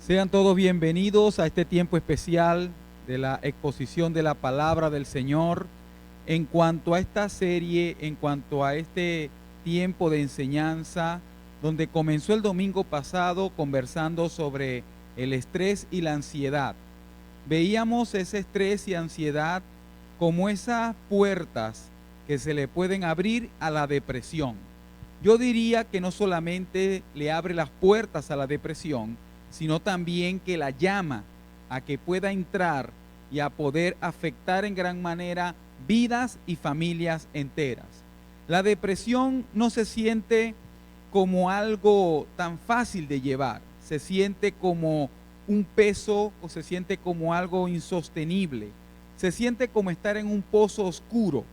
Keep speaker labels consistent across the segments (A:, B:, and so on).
A: Sean todos bienvenidos a este tiempo especial de la exposición de la palabra del Señor. En cuanto a esta serie, en cuanto a este tiempo de enseñanza, donde comenzó el domingo pasado conversando sobre el estrés y la ansiedad. Veíamos ese estrés y ansiedad como esas puertas que se le pueden abrir a la depresión. Yo diría que no solamente le abre las puertas a la depresión, sino también que la llama a que pueda entrar y a poder afectar en gran manera vidas y familias enteras. La depresión no se siente como algo tan fácil de llevar, se siente como un peso o se siente como algo insostenible, se siente como estar en un pozo oscuro,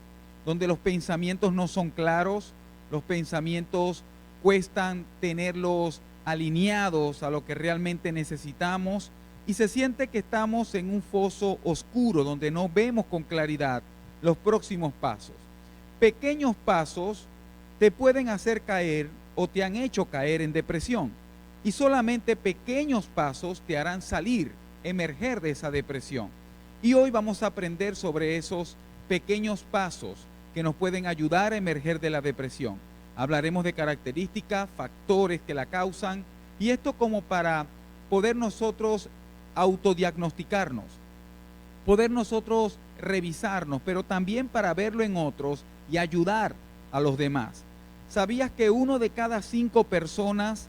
A: donde los pensamientos no son claros, los pensamientos cuestan tenerlos alineados a lo que realmente necesitamos y se siente que estamos en un foso oscuro donde no vemos con claridad los próximos pasos. Pequeños pasos te pueden hacer caer o te han hecho caer en depresión y solamente pequeños pasos te harán salir, emerger de esa depresión. Y hoy vamos a aprender sobre esos pequeños pasos que nos pueden ayudar a emerger de la depresión. Hablaremos de características, factores que la causan y esto como para poder nosotros autodiagnosticarnos, poder nosotros revisarnos, pero también para verlo en otros y ayudar a los demás. ¿Sabías que 1 de cada 5 personas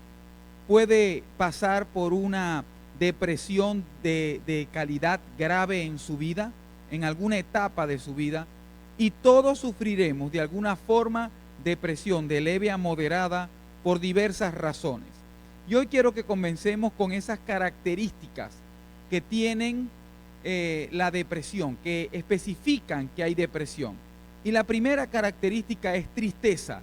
A: puede pasar por una depresión de calidad grave en su vida, en alguna etapa de su vida? Y todos sufriremos de alguna forma depresión de leve a moderada por diversas razones. Y hoy quiero que comencemos con esas características que tienen la depresión, que especifican que hay depresión. Y la primera característica es tristeza.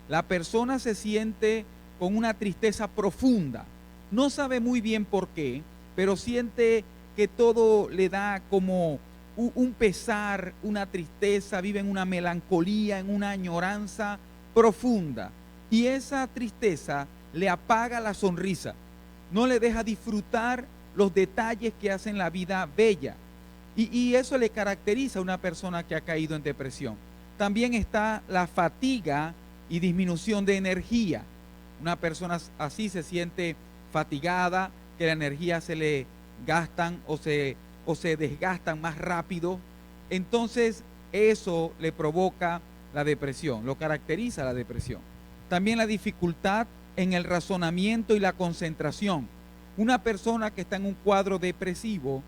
A: La persona se siente con una tristeza profunda. No sabe muy bien por qué, pero siente que todo le da como un pesar, una tristeza, vive en una melancolía, en una añoranza profunda. Y esa tristeza le apaga la sonrisa, no le deja disfrutar los detalles que hacen la vida bella. Y eso le caracteriza a una persona que ha caído en depresión. También está la fatiga y disminución de energía. Una persona así se siente fatigada, que la energía se le gastan o se desgastan más rápido. Entonces eso le provoca la depresión, lo caracteriza la depresión. También la dificultad en el razonamiento y la concentración. Una persona que está en un cuadro depresivo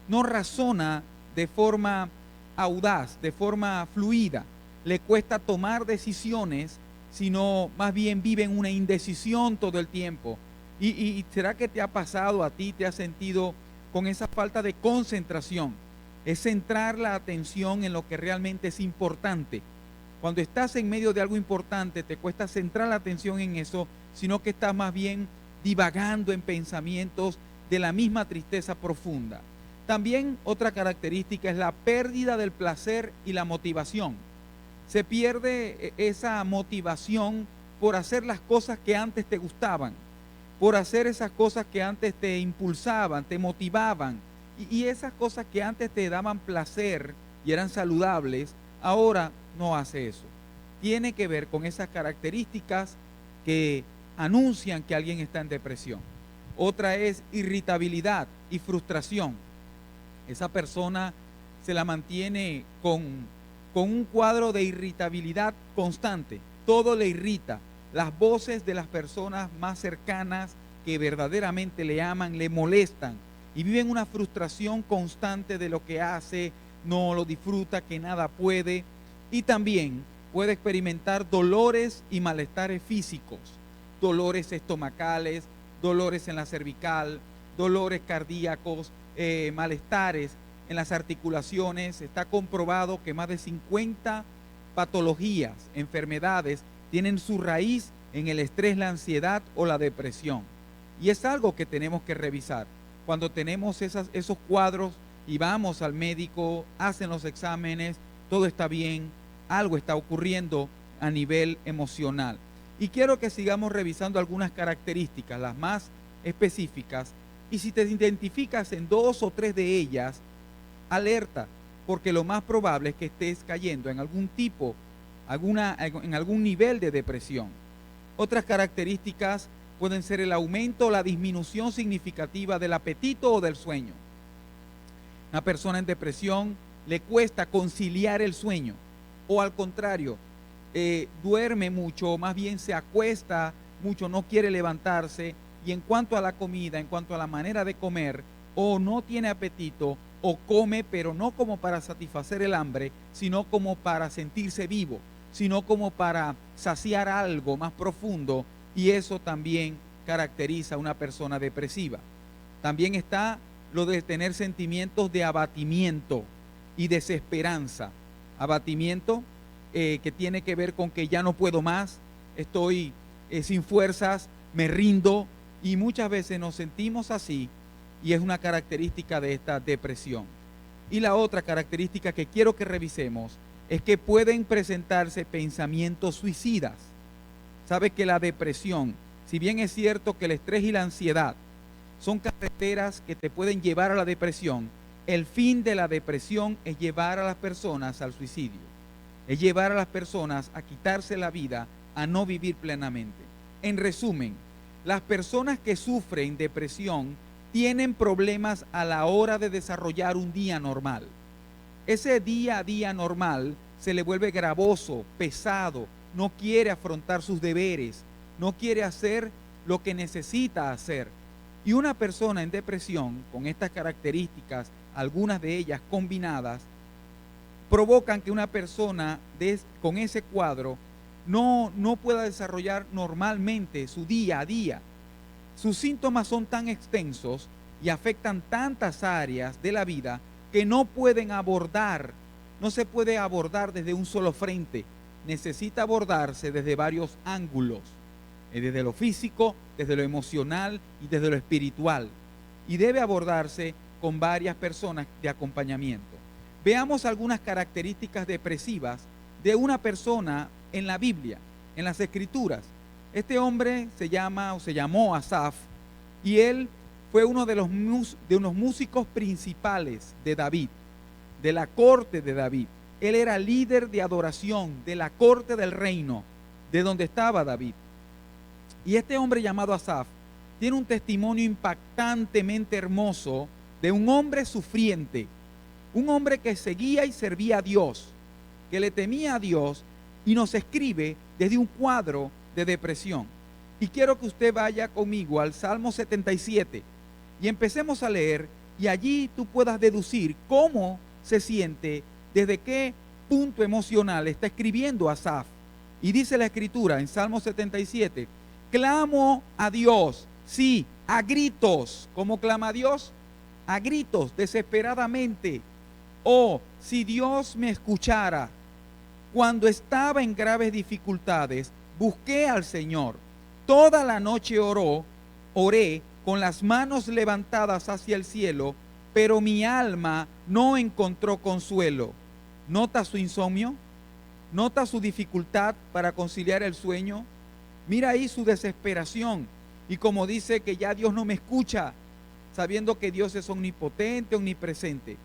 A: no razona de forma audaz, de forma fluida, le cuesta tomar decisiones, sino más bien vive en una indecisión todo el tiempo. ¿Y será que te ha pasado a ti, te has sentido con esa falta de concentración? Es centrar la atención en lo que realmente es importante. Cuando estás en medio de algo importante, te cuesta centrar la atención en eso, sino que estás más bien divagando en pensamientos de la misma tristeza profunda. También otra característica es la pérdida del placer y la motivación. Se pierde esa motivación por hacer las cosas que antes te gustaban, por hacer esas cosas que antes te impulsaban, te motivaban, y esas cosas que antes te daban placer y eran saludables, ahora no hace eso. Tiene que ver con esas características que anuncian que alguien está en depresión. Otra es irritabilidad y frustración. Esa persona se la mantiene con un cuadro de irritabilidad constante. Todo le irrita. Las voces de las personas más cercanas que verdaderamente le aman, le molestan y viven una frustración constante de lo que hace, no lo disfruta, que nada puede. Y también puede experimentar dolores y malestares físicos, dolores estomacales, dolores en la cervical, dolores cardíacos, malestares en las articulaciones. Está comprobado que más de 50 patologías, enfermedades, tienen su raíz en el estrés, la ansiedad o la depresión. Y es algo que tenemos que revisar. Cuando tenemos esos cuadros y vamos al médico, hacen los exámenes, todo está bien, algo está ocurriendo a nivel emocional. Y quiero que sigamos revisando algunas características, las más específicas, Y si te identificas en 2 o 3 de ellas, alerta, porque lo más probable es que estés cayendo en algún tipo, en algún nivel de depresión. Otras características pueden ser el aumento o la disminución significativa del apetito o del sueño. Una persona en depresión le cuesta conciliar el sueño, o al contrario, duerme mucho, o más bien se acuesta mucho, no quiere levantarse, y en cuanto a la comida, en cuanto a la manera de comer, o no tiene apetito, o come, pero no como para satisfacer el hambre, sino como para sentirse vivo, sino como para saciar algo más profundo, y eso también caracteriza a una persona depresiva. También está lo de tener sentimientos de abatimiento y desesperanza. Abatimiento que tiene que ver con que ya no puedo más, estoy sin fuerzas, me rindo, y muchas veces nos sentimos así, y es una característica de esta depresión. Y la otra característica que quiero que revisemos es que pueden presentarse pensamientos suicidas. Sabe que la depresión, si bien es cierto que el estrés y la ansiedad son carreteras que te pueden llevar a la depresión, el fin de la depresión es llevar a las personas al suicidio, es llevar a las personas a quitarse la vida, a no vivir plenamente. En resumen, las personas que sufren depresión tienen problemas a la hora de desarrollar un día normal. Ese día a día normal se le vuelve gravoso, pesado, no quiere afrontar sus deberes, no quiere hacer lo que necesita hacer. Y una persona en depresión, con estas características, algunas de ellas combinadas, provocan que una persona con ese cuadro no pueda desarrollar normalmente su día a día. Sus síntomas son tan extensos y afectan tantas áreas de la vida que no se puede abordar desde un solo frente. Necesita abordarse desde varios ángulos, desde lo físico, desde lo emocional y desde lo espiritual. Y debe abordarse con varias personas de acompañamiento. Veamos algunas características depresivas de una persona en la Biblia, en las Escrituras. Este hombre se llamó Asaf, y él fue uno de unos músicos principales de David, de la corte de David. Él era líder de adoración de la corte del reino, de donde estaba David. Y este hombre llamado Asaf tiene un testimonio impactantemente hermoso de un hombre sufriente, un hombre que seguía y servía a Dios, que le temía a Dios, y nos escribe desde un cuadro de depresión. Y quiero que usted vaya conmigo al Salmo 77 y empecemos a leer, y allí tú puedas deducir cómo se siente, desde qué punto emocional está escribiendo Asaf. Y dice la Escritura en Salmo 77: clamo a Dios, sí, a gritos. ¿Cómo clama a Dios? A gritos, desesperadamente. Oh, si Dios me escuchara. Cuando estaba en graves dificultades, busqué al Señor. Toda la noche oré con las manos levantadas hacia el cielo, pero mi alma no encontró consuelo. ¿Nota su insomnio? ¿Nota su dificultad para conciliar el sueño? Mira ahí su desesperación. Y como dice que ya Dios no me escucha, sabiendo que Dios es omnipotente, omnipresente.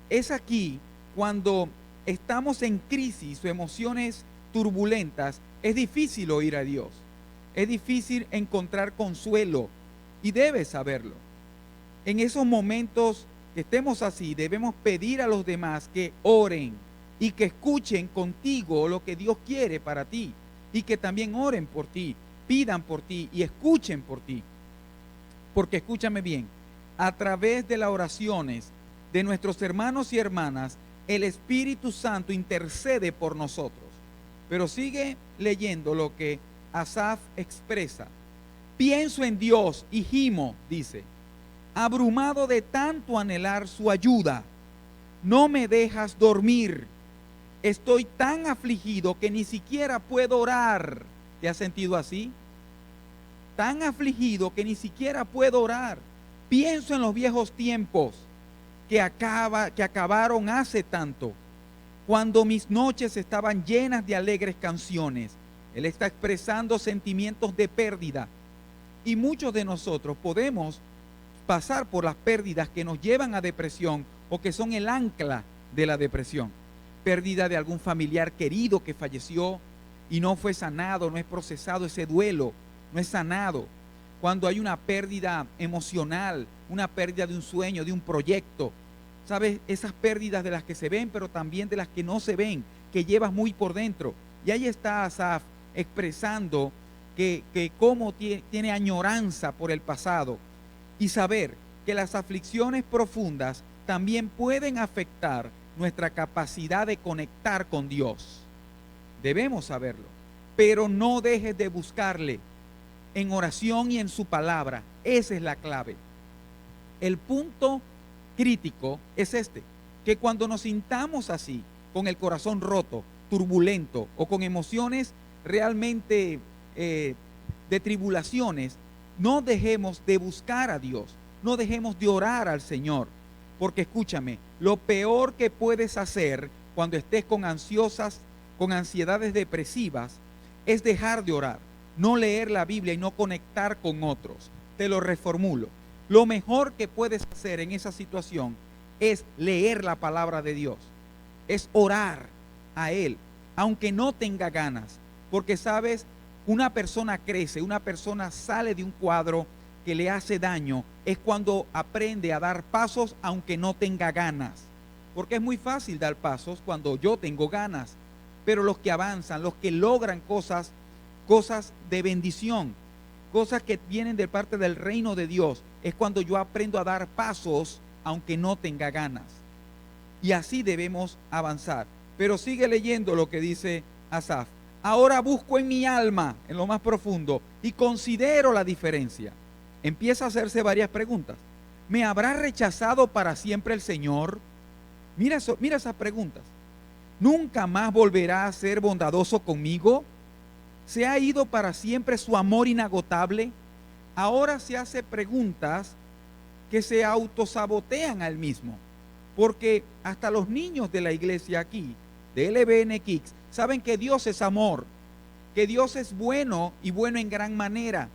A: Es aquí cuando estamos en crisis o emociones turbulentas, es difícil oír a Dios. Es difícil encontrar consuelo, y debes saberlo. En esos momentos que estemos así, debemos pedir a los demás que oren y que escuchen contigo lo que Dios quiere para ti, y que también oren por ti, pidan por ti y escuchen por ti. Porque escúchame bien, a través de las oraciones de nuestros hermanos y hermanas, el Espíritu Santo intercede por nosotros. Pero sigue leyendo lo que Asaf expresa. Pienso en Dios y gimo, dice, abrumado de tanto anhelar su ayuda. No me dejas dormir. Estoy tan afligido que ni siquiera puedo orar. ¿Te has sentido así? Tan afligido que ni siquiera puedo orar. Pienso en los viejos tiempos que acabaron hace tanto, cuando mis noches estaban llenas de alegres canciones. Él está expresando sentimientos de pérdida, y muchos de nosotros podemos pasar por las pérdidas que nos llevan a depresión o que son el ancla de la depresión. Pérdida de algún familiar querido que falleció y no fue sanado, no es procesado ese duelo, no es sanado. Cuando hay una pérdida emocional, una pérdida de un sueño, de un proyecto, ¿sabes? Esas pérdidas de las que se ven, pero también de las que no se ven, que llevas muy por dentro. Y ahí está Asaf expresando que cómo tiene añoranza por el pasado y saber que las aflicciones profundas también pueden afectar nuestra capacidad de conectar con Dios. Debemos saberlo, pero no dejes de buscarle en oración y en su palabra. Esa es la clave. El punto crítico es que cuando nos sintamos así, con el corazón roto, turbulento o con emociones realmente de tribulaciones, no dejemos de buscar a Dios, no dejemos de orar al Señor, porque escúchame, lo peor que puedes hacer cuando estés con ansiedades depresivas es dejar de orar, no leer la Biblia y no conectar con otros. Te lo reformulo. Lo mejor que puedes hacer en esa situación es leer la palabra de Dios, es orar a Él, aunque no tenga ganas, porque sabes, una persona crece, una persona sale de un cuadro que le hace daño, es cuando aprende a dar pasos aunque no tenga ganas, porque es muy fácil dar pasos cuando yo tengo ganas, pero los que avanzan, los que logran cosas de bendición, cosas que vienen de parte del reino de Dios, es cuando yo aprendo a dar pasos aunque no tenga ganas. Y así debemos avanzar. Pero sigue leyendo lo que dice Asaf. Ahora busco en mi alma, en lo más profundo, y considero la diferencia. Empieza a hacerse varias preguntas. ¿Me habrá rechazado para siempre el Señor? Mira esas preguntas. ¿Nunca más volverá a ser bondadoso conmigo? ¿Se ha ido para siempre su amor inagotable? Ahora se hace preguntas que se autosabotean al mismo. Porque hasta los niños de la iglesia aquí, de LBN Kicks, saben que Dios es amor, que Dios es bueno y bueno en gran manera,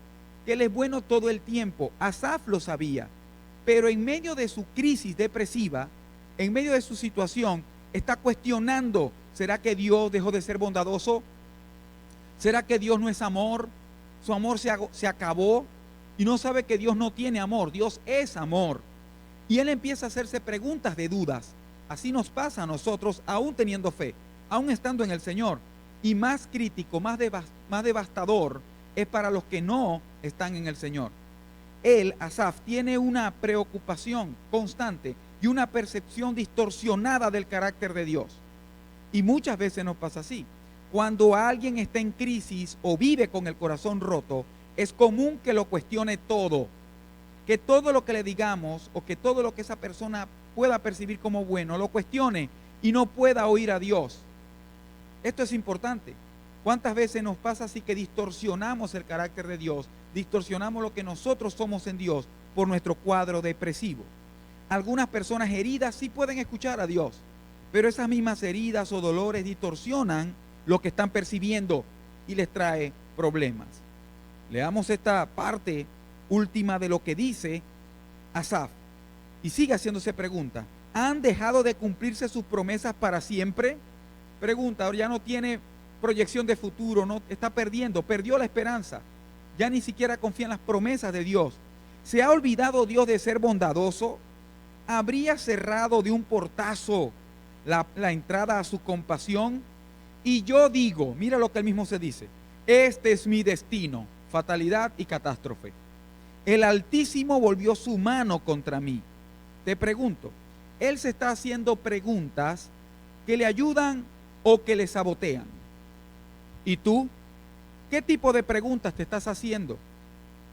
A: que Él es bueno todo el tiempo. Asaf lo sabía, pero en medio de su crisis depresiva, en medio de su situación, está cuestionando, ¿será que Dios dejó de ser bondadoso? ¿Será que Dios no es amor? Su amor se acabó y no sabe que Dios no tiene amor, Dios es amor. Y él empieza a hacerse preguntas de dudas. Así nos pasa a nosotros, aún teniendo fe, aún estando en el Señor. Y más crítico, más devastador, es para los que no están en el Señor. Él, Asaf, tiene una preocupación constante y una percepción distorsionada del carácter de Dios. Y muchas veces nos pasa así. Cuando alguien está en crisis o vive con el corazón roto, es común que lo cuestione todo. Que todo lo que le digamos o que todo lo que esa persona pueda percibir como bueno, lo cuestione y no pueda oír a Dios. Esto es importante. ¿Cuántas veces nos pasa así que distorsionamos el carácter de Dios, distorsionamos lo que nosotros somos en Dios por nuestro cuadro depresivo? Algunas personas heridas sí pueden escuchar a Dios, pero esas mismas heridas o dolores distorsionan lo que están percibiendo y les trae problemas. Leamos esta parte última de lo que dice Asaf y sigue haciéndose pregunta. ¿Han dejado de cumplirse sus promesas para siempre? Pregunta, ahora ya no tiene proyección de futuro, no está perdió la esperanza, ya ni siquiera confía en las promesas de Dios. ¿Se ha olvidado Dios de ser bondadoso? ¿Habría cerrado de un portazo la entrada a su compasión? Y yo digo, mira lo que él mismo se dice, este es mi destino, fatalidad y catástrofe. El Altísimo volvió su mano contra mí. Te pregunto, él se está haciendo preguntas que le ayudan o que le sabotean. ¿Y tú? ¿Qué tipo de preguntas te estás haciendo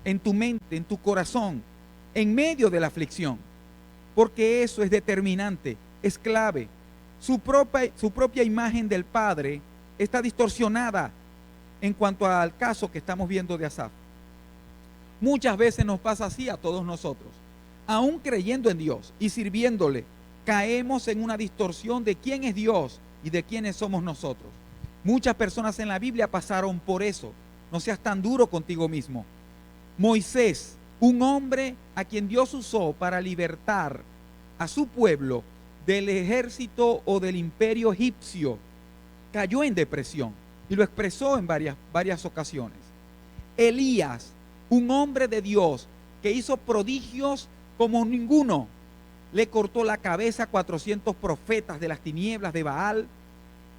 A: en tu mente, en tu corazón, en medio de la aflicción? Porque eso es determinante, es clave. Su propia imagen del Padre está distorsionada en cuanto al caso que estamos viendo de Asaf. Muchas veces nos pasa así a todos nosotros. Aún creyendo en Dios y sirviéndole, caemos en una distorsión de quién es Dios y de quiénes somos nosotros. Muchas personas en la Biblia pasaron por eso. No seas tan duro contigo mismo. Moisés un hombre a quien Dios usó para libertar a su pueblo del ejército o del imperio egipcio, cayó en depresión y lo expresó en varias ocasiones. Elías, un hombre de Dios que hizo prodigios como ninguno, le cortó la cabeza a 400 profetas de las tinieblas de Baal,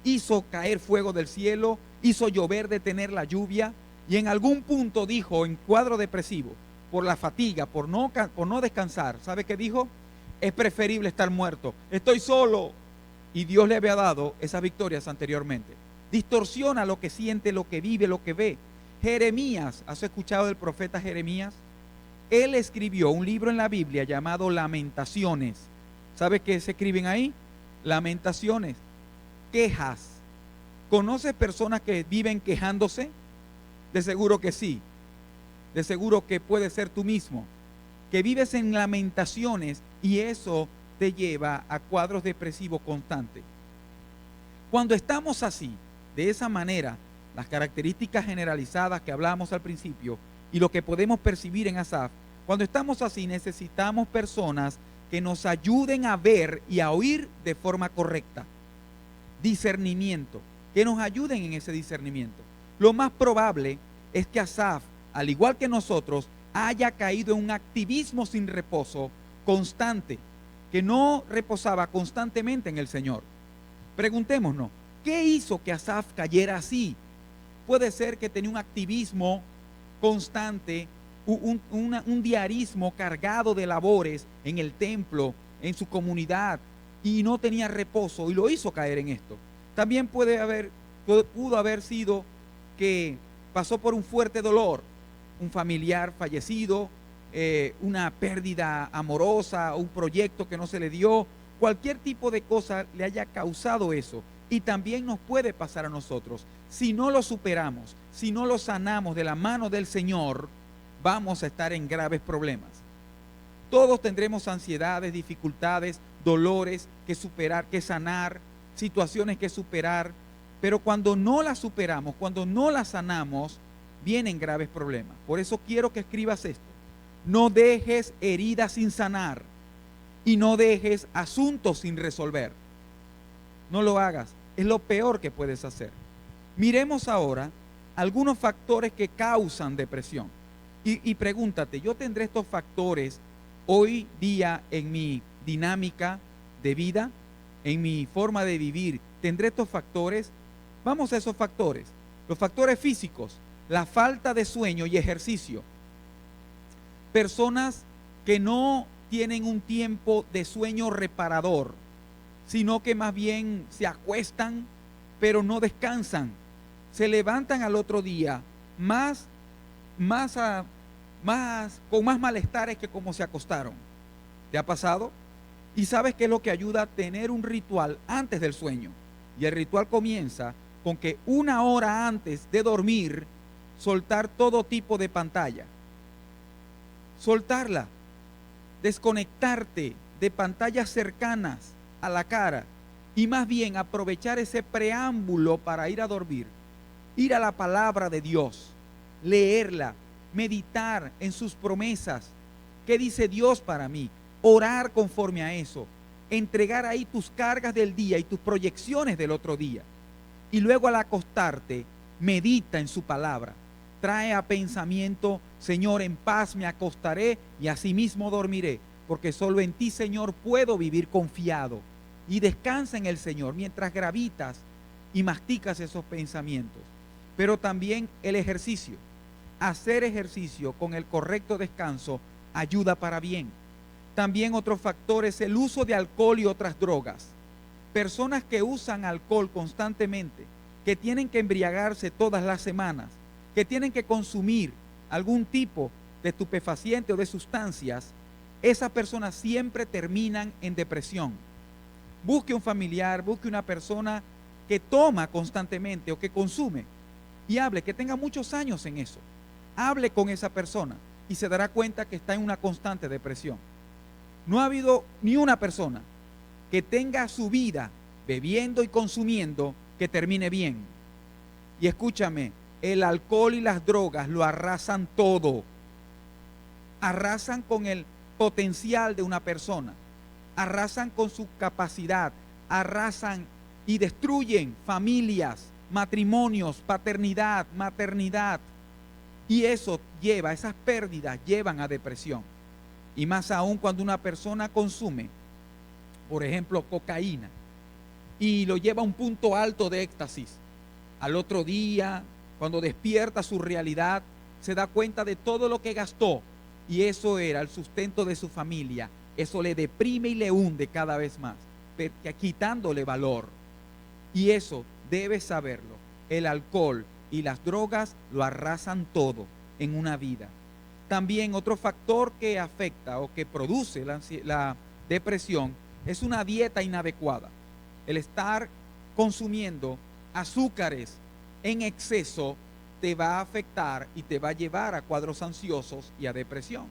A: hizo caer fuego del cielo, hizo llover, detener la lluvia, y en algún punto dijo, en cuadro depresivo, por la fatiga, por no descansar, ¿sabe qué dijo? Es preferible estar muerto, estoy solo. Y Dios le había dado esas victorias anteriormente. Distorsiona lo que siente, lo que vive, lo que ve. Jeremías, ¿has escuchado del profeta Jeremías? Él escribió un libro en la Biblia llamado Lamentaciones. ¿Sabe qué se escriben ahí? Lamentaciones, quejas. ¿Conoces personas que viven quejándose? De seguro que sí. De seguro que puede ser tú mismo, que vives en lamentaciones y eso te lleva a cuadros depresivos constantes. Cuando estamos así, de esa manera, las características generalizadas que hablamos al principio y lo que podemos percibir en Asaf, cuando estamos así necesitamos personas que nos ayuden a ver y a oír de forma correcta. Discernimiento, que nos ayuden en ese discernimiento. Lo más probable es que Asaf, al igual que nosotros, haya caído en un activismo sin reposo constante, que no reposaba constantemente en el Señor. Preguntémonos, ¿qué hizo que Asaf cayera así? Puede ser que tenía un activismo constante, un diarismo cargado de labores en el templo, en su comunidad, y no tenía reposo y lo hizo caer en esto. También pudo haber sido que pasó por un fuerte dolor, un familiar fallecido, una pérdida amorosa, un proyecto que no se le dio, cualquier tipo de cosa le haya causado eso. Y también nos puede pasar a nosotros. Si no lo superamos, si no lo sanamos de la mano del Señor, vamos a estar en graves problemas. Todos tendremos ansiedades, dificultades, dolores que superar, que sanar, situaciones que superar, pero cuando no las superamos, cuando no las sanamos, vienen graves problemas. Por eso quiero que escribas esto. No dejes heridas sin sanar y no dejes asuntos sin resolver. No lo hagas. Es lo peor que puedes hacer. Miremos ahora algunos factores que causan depresión. Y pregúntate, ¿yo tendré estos factores hoy día en mi dinámica de vida, en mi forma de vivir? ¿Tendré estos factores? Vamos a esos factores. Los factores físicos, la falta de sueño y ejercicio. Personas que no tienen un tiempo de sueño reparador, sino que más bien se acuestan, pero no descansan. Se levantan al otro día con más malestares que como se acostaron. ¿Te ha pasado? ¿Y sabes qué es lo que ayuda a tener un ritual antes del sueño? Y el ritual comienza con que 1 hora antes de dormir, soltar todo tipo de pantalla. Soltarla. Desconectarte de pantallas cercanas a la cara y más bien aprovechar ese preámbulo para ir a dormir. Ir a la palabra de Dios, leerla, meditar en sus promesas. ¿Qué dice Dios para mí? Orar conforme a eso. Entregar ahí tus cargas del día y tus proyecciones del otro día. Y luego al acostarte, medita en su palabra. Trae a pensamiento, Señor, en paz me acostaré y asimismo dormiré, porque solo en ti, Señor, puedo vivir confiado. Y descansa en el Señor mientras gravitas y masticas esos pensamientos. Pero también el ejercicio. Hacer ejercicio con el correcto descanso ayuda para bien. También otro factor es el uso de alcohol y otras drogas. Personas que usan alcohol constantemente, que tienen que embriagarse todas las semanas, que tienen que consumir algún tipo de estupefaciente o de sustancias, esas personas siempre terminan en depresión. Busque un familiar, busque una persona que toma constantemente o que consume y hable, que tenga muchos años en eso. Hable con esa persona y se dará cuenta que está en una constante depresión. No ha habido ni una persona que tenga su vida bebiendo y consumiendo que termine bien. Y escúchame, el alcohol y las drogas lo arrasan todo. arrasan con el potencial de una persona, arrasan con su capacidad, arrasan y destruyen familias, matrimonios, paternidad, maternidad. Y eso lleva, esas pérdidas llevan a depresión. Y más aún cuando una persona consume, por ejemplo, cocaína, y lo lleva a un punto alto de éxtasis. Al otro día, cuando despierta su realidad, se da cuenta de todo lo que gastó, y eso era el sustento de su familia. Eso le deprime y le hunde cada vez más, quitándole valor. Y eso debes saberlo. El alcohol y las drogas lo arrasan todo en una vida. También otro factor que afecta o que produce la depresión es una dieta inadecuada. El estar consumiendo azúcares en exceso te va a afectar y te va a llevar a cuadros ansiosos y a depresión.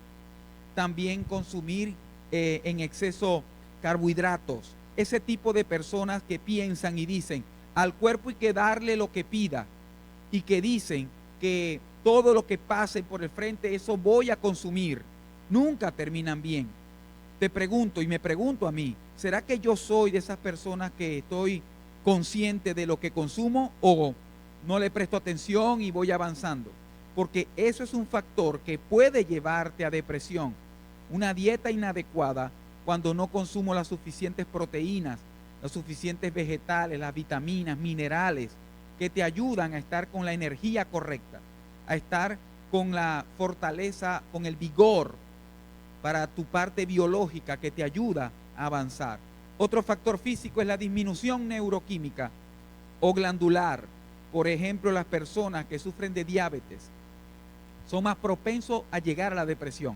A: También consumir en exceso carbohidratos. Ese tipo de personas que piensan y dicen al cuerpo hay que darle lo que pida, y que dicen que todo lo que pase por el frente, eso voy a consumir, nunca terminan bien. Te pregunto y me pregunto a mí, ¿será que yo soy de esas personas que estoy consciente de lo que consumo o no le presto atención y voy avanzando? Porque eso es un factor que puede llevarte a depresión. Una dieta inadecuada cuando no consumo las suficientes proteínas, los suficientes vegetales, las vitaminas, minerales, que te ayudan a estar con la energía correcta, a estar con la fortaleza, con el vigor para tu parte biológica que te ayuda a avanzar. Otro factor físico es la disminución neuroquímica o glandular. Por ejemplo, las personas que sufren de diabetes son más propensos a llegar a la depresión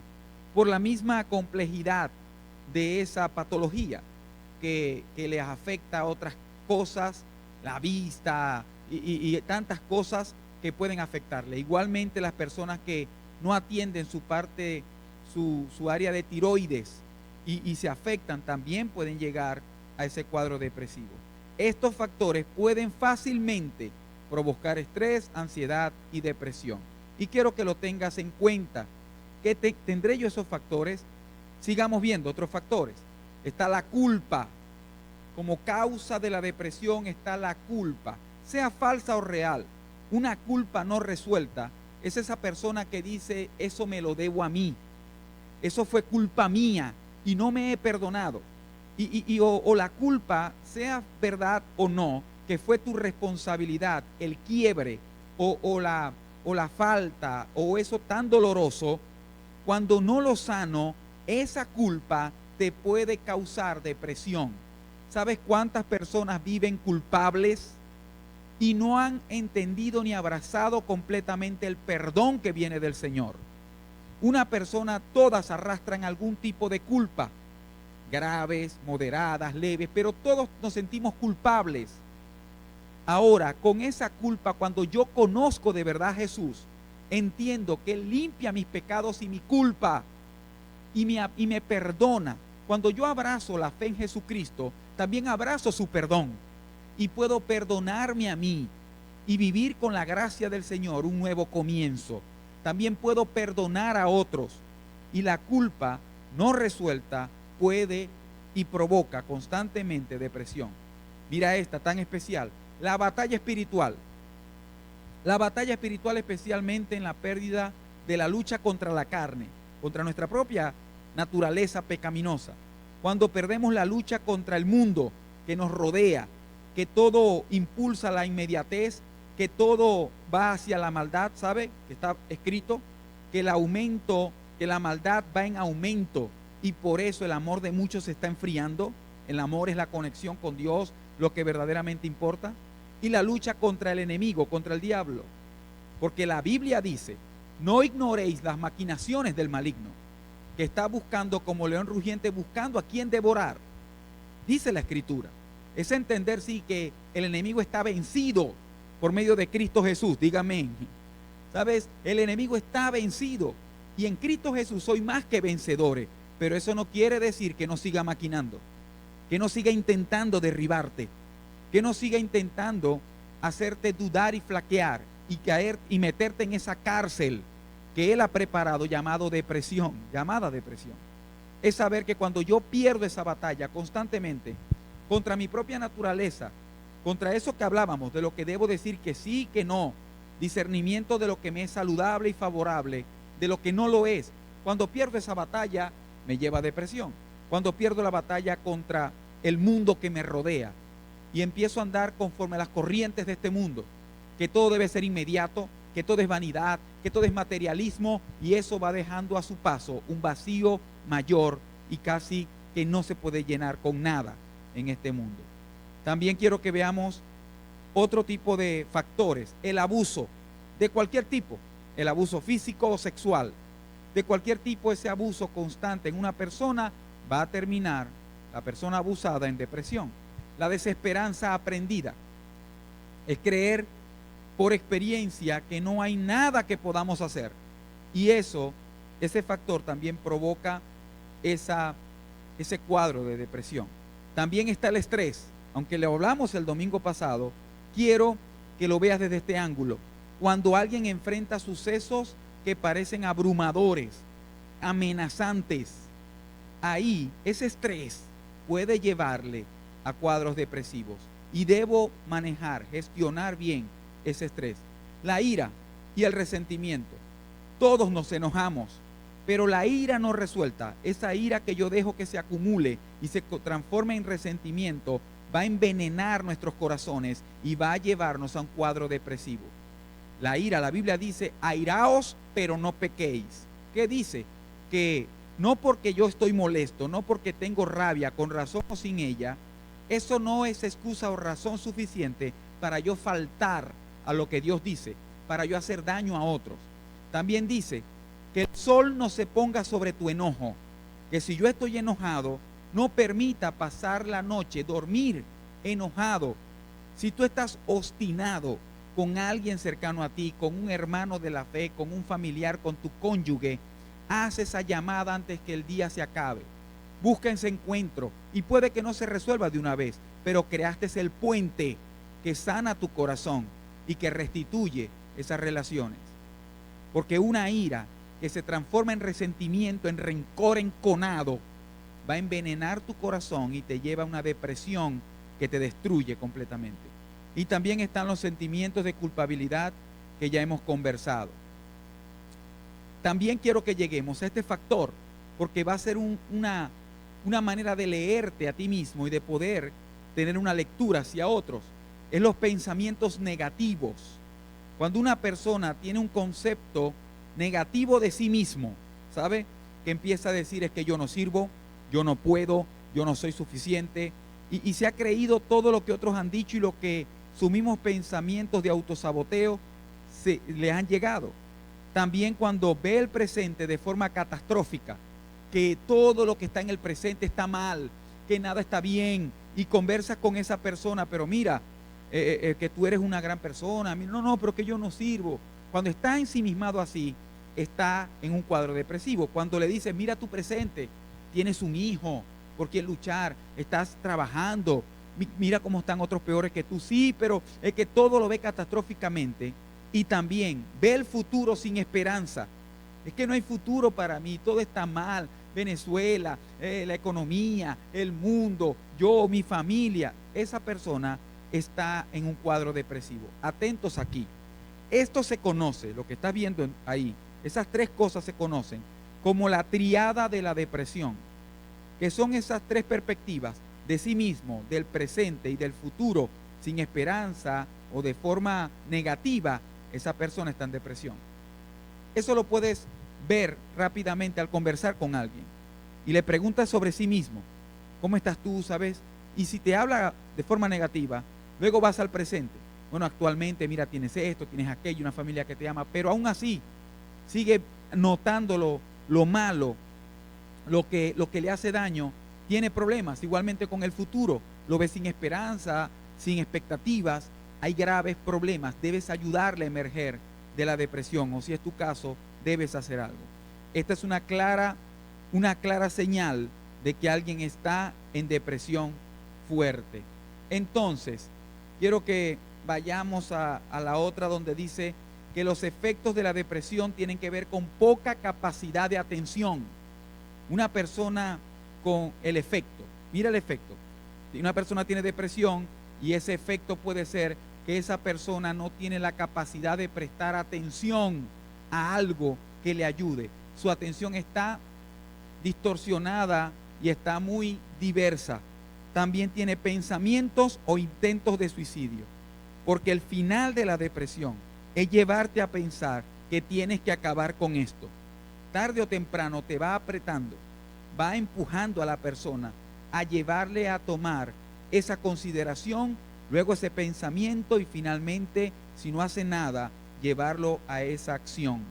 A: por la misma complejidad de esa patología que les afecta a otras cosas, la vista y tantas cosas que pueden afectarle. Igualmente las personas que no atienden su parte, su área de tiroides y se afectan, también pueden llegar a ese cuadro depresivo. Estos factores pueden fácilmente provocar estrés, ansiedad y depresión. Y quiero que lo tengas en cuenta. ¿Qué tendré yo esos factores? Sigamos viendo otros factores. Está la culpa. Como causa de la depresión está la culpa, sea falsa o real. Una culpa no resuelta es esa persona que dice, eso me lo debo a mí, eso fue culpa mía y no me he perdonado. O la culpa, sea verdad o no, que fue tu responsabilidad, el quiebre o la falta o eso tan doloroso, cuando no lo sano, esa culpa te puede causar depresión. ¿Sabes cuántas personas viven culpables y no han entendido ni abrazado completamente el perdón que viene del Señor? Una persona, todas arrastran algún tipo de culpa, graves, moderadas, leves, pero todos nos sentimos culpables. Ahora, con esa culpa, cuando yo conozco de verdad a Jesús, entiendo que Él limpia mis pecados y mi culpa y me perdona. Cuando yo abrazo la fe en Jesucristo, también abrazo su perdón y puedo perdonarme a mí y vivir con la gracia del Señor un nuevo comienzo. También puedo perdonar a otros, y la culpa no resuelta puede y provoca constantemente depresión. Mira esta tan especial, la batalla espiritual. La batalla espiritual, especialmente en la pérdida de la lucha contra la carne, contra nuestra propia naturaleza pecaminosa. Cuando perdemos la lucha contra el mundo que nos rodea, que todo impulsa la inmediatez, que todo va hacia la maldad, ¿sabe? Que está escrito que la maldad va en aumento y por eso el amor de muchos se está enfriando. El amor es la conexión con Dios, lo que verdaderamente importa. Y la lucha contra el enemigo, contra el diablo. Porque la Biblia dice, no ignoréis las maquinaciones del maligno, que está buscando como león rugiente, buscando a quien devorar. Dice la Escritura. Es entender, sí, que el enemigo está vencido por medio de Cristo Jesús. Dígame. ¿Sabes? El enemigo está vencido. Y en Cristo Jesús soy más que vencedores. Pero eso no quiere decir que no siga maquinando, que no siga intentando derribarte, que no siga intentando hacerte dudar y flaquear y caer y meterte en esa cárcel que Él ha preparado llamada depresión. Es saber que cuando yo pierdo esa batalla constantemente contra mi propia naturaleza, contra eso que hablábamos, de lo que debo decir que sí, que no, discernimiento de lo que me es saludable y favorable, de lo que no lo es. Cuando pierdo esa batalla, me lleva a depresión. Cuando pierdo la batalla contra el mundo que me rodea y empiezo a andar conforme a las corrientes de este mundo, que todo debe ser inmediato, que todo es vanidad, que todo es materialismo, y eso va dejando a su paso un vacío mayor y casi que no se puede llenar con nada en este mundo. También quiero que veamos otro tipo de factores, el abuso de cualquier tipo, el abuso físico o sexual, de cualquier tipo. Ese abuso constante en una persona va a terminar la persona abusada en depresión. La desesperanza aprendida es creer por experiencia que no hay nada que podamos hacer, y ese factor también provoca ese cuadro de depresión. También está el estrés. Aunque le hablamos el domingo pasado, quiero que lo veas desde este ángulo. Cuando alguien enfrenta sucesos que parecen abrumadores, amenazantes, ahí ese estrés puede llevarle a cuadros depresivos, y debo manejar, gestionar bien ese estrés. La ira y el resentimiento. Todos nos enojamos, pero la ira no resuelta, esa ira que yo dejo que se acumule y se transforme en resentimiento, va a envenenar nuestros corazones y va a llevarnos a un cuadro depresivo. La ira, la Biblia dice, airaos, pero no pequéis. ¿Qué dice? Que no porque yo estoy molesto, no porque tengo rabia, con razón o sin ella, eso no es excusa o razón suficiente para yo faltar a lo que Dios dice, para yo hacer daño a otros. También dice que el sol no se ponga sobre tu enojo, que si yo estoy enojado, no permita pasar la noche, dormir enojado. Si tú estás obstinado con alguien cercano a ti, con un hermano de la fe, con un familiar, con tu cónyuge, haz esa llamada antes que el día se acabe. Busca ese encuentro, y puede que no se resuelva de una vez, pero creaste el puente que sana tu corazón y que restituye esas relaciones. Porque una ira que se transforma en resentimiento, en rencor enconado, va a envenenar tu corazón y te lleva a una depresión que te destruye completamente. Y también están los sentimientos de culpabilidad que ya hemos conversado. También quiero que lleguemos a este factor, porque va a ser una manera de leerte a ti mismo y de poder tener una lectura hacia otros. Es los pensamientos negativos. Cuando una persona tiene un concepto negativo de sí mismo, ¿sabe? Que empieza a decir, es que yo no sirvo, yo no puedo, yo no soy suficiente, y se ha creído todo lo que otros han dicho y lo que sus mismos pensamientos de autosaboteo le han llegado. También cuando ve el presente de forma catastrófica, que todo lo que está en el presente está mal, que nada está bien, y conversas con esa persona, pero mira, que tú eres una gran persona, no, pero que yo no sirvo. Cuando está ensimismado así, está en un cuadro depresivo. Cuando le dices, mira tu presente, tienes un hijo, por qué luchar, estás trabajando, mira cómo están otros peores que tú, sí, pero es que todo lo ve catastróficamente, y también ve el futuro sin esperanza. Es que no hay futuro para mí, todo está mal, Venezuela, la economía, el mundo, yo, mi familia. Esa persona está en un cuadro depresivo. Atentos aquí. Esto se conoce, lo que estás viendo ahí, esas tres cosas se conocen como la triada de la depresión, que son esas tres perspectivas de sí mismo, del presente y del futuro, sin esperanza o de forma negativa. Esa persona está en depresión. Eso lo puedes ver rápidamente al conversar con alguien y le preguntas sobre sí mismo, ¿cómo estás tú, sabes? Y si te habla de forma negativa, luego vas al presente. Bueno, actualmente, mira, tienes esto, tienes aquello, una familia que te ama, pero aún así sigue notando lo malo, lo que le hace daño, tiene problemas. Igualmente con el futuro, lo ves sin esperanza, sin expectativas, hay graves problemas. Debes ayudarle a emerger de la depresión, o si es tu caso, debes hacer algo. Esta es una clara señal de que alguien está en depresión fuerte. Entonces, quiero que vayamos a la otra, donde dice que los efectos de la depresión tienen que ver con poca capacidad de atención. Una persona con el efecto, mira el efecto. Si una persona tiene depresión y ese efecto puede ser que esa persona no tiene la capacidad de prestar atención a algo que le ayude. Su atención está distorsionada y está muy diversa. También tiene pensamientos o intentos de suicidio, porque el final de la depresión es llevarte a pensar que tienes que acabar con esto. Tarde o temprano te va apretando, va empujando a la persona a llevarle a tomar esa consideración, luego ese pensamiento y finalmente, si no hace nada, llevarlo a esa acción.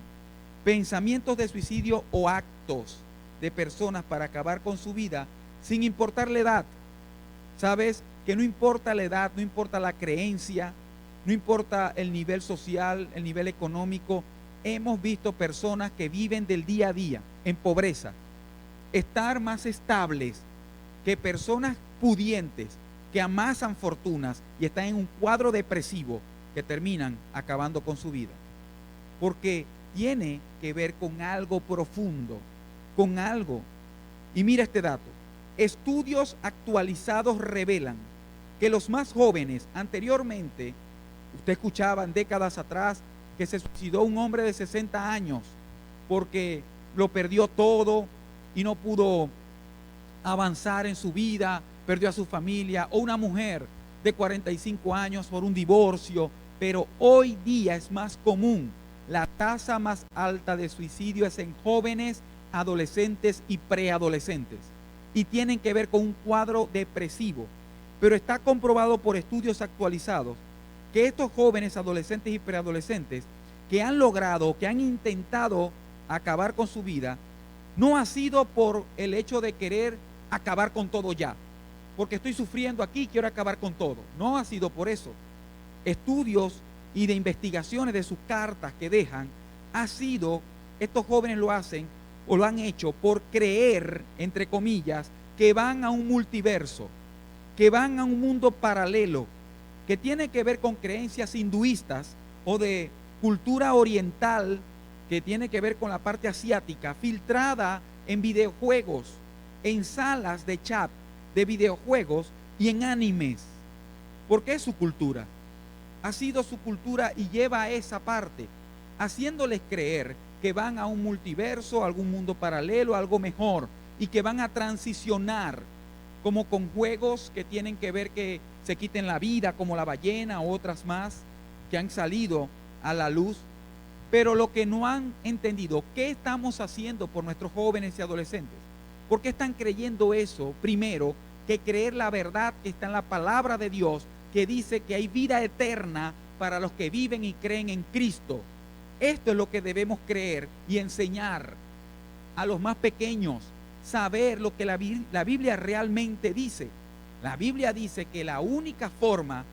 A: Pensamientos de suicidio o actos de personas para acabar con su vida sin importar la edad. Sabes que no importa la edad, no importa la creencia, no importa el nivel social, el nivel económico. Hemos visto personas que viven del día a día en pobreza estar más estables que personas pudientes que amasan fortunas y están en un cuadro depresivo que terminan acabando con su vida. Porque tiene que ver con algo profundo, con algo. Y mira este dato. Estudios actualizados revelan que los más jóvenes, anteriormente, usted escuchaba en décadas atrás que se suicidó un hombre de 60 años porque lo perdió todo y no pudo avanzar en su vida, perdió a su familia, o una mujer de 45 años por un divorcio, pero hoy día es más común. La tasa más alta de suicidio es en jóvenes, adolescentes y preadolescentes, y tienen que ver con un cuadro depresivo. Pero está comprobado por estudios actualizados que estos jóvenes, adolescentes y preadolescentes que han logrado, que han intentado acabar con su vida, no ha sido por el hecho de querer acabar con todo ya, porque estoy sufriendo aquí, quiero acabar con todo. No ha sido por eso. Estudios y de investigaciones de sus cartas que dejan, estos jóvenes lo hacen o lo han hecho por creer, entre comillas, que van a un multiverso, que van a un mundo paralelo, que tiene que ver con creencias hinduistas o de cultura oriental, que tiene que ver con la parte asiática, filtrada en videojuegos, en salas de chat de videojuegos y en animes. Porque es su cultura. Ha sido su cultura y lleva a esa parte, haciéndoles creer que van a un multiverso, a algún mundo paralelo, algo mejor, y que van a transicionar, como con juegos que tienen que ver que se quiten la vida, como La Ballena o otras más que han salido a la luz. Pero lo que no han entendido, ¿qué estamos haciendo por nuestros jóvenes y adolescentes? ¿Por qué están creyendo eso? Primero, que creer la verdad que está en la palabra de Dios, que dice que hay vida eterna para los que viven y creen en Cristo. Esto es lo que debemos creer y enseñar a los más pequeños, saber lo que la Biblia realmente dice. La Biblia dice que la única forma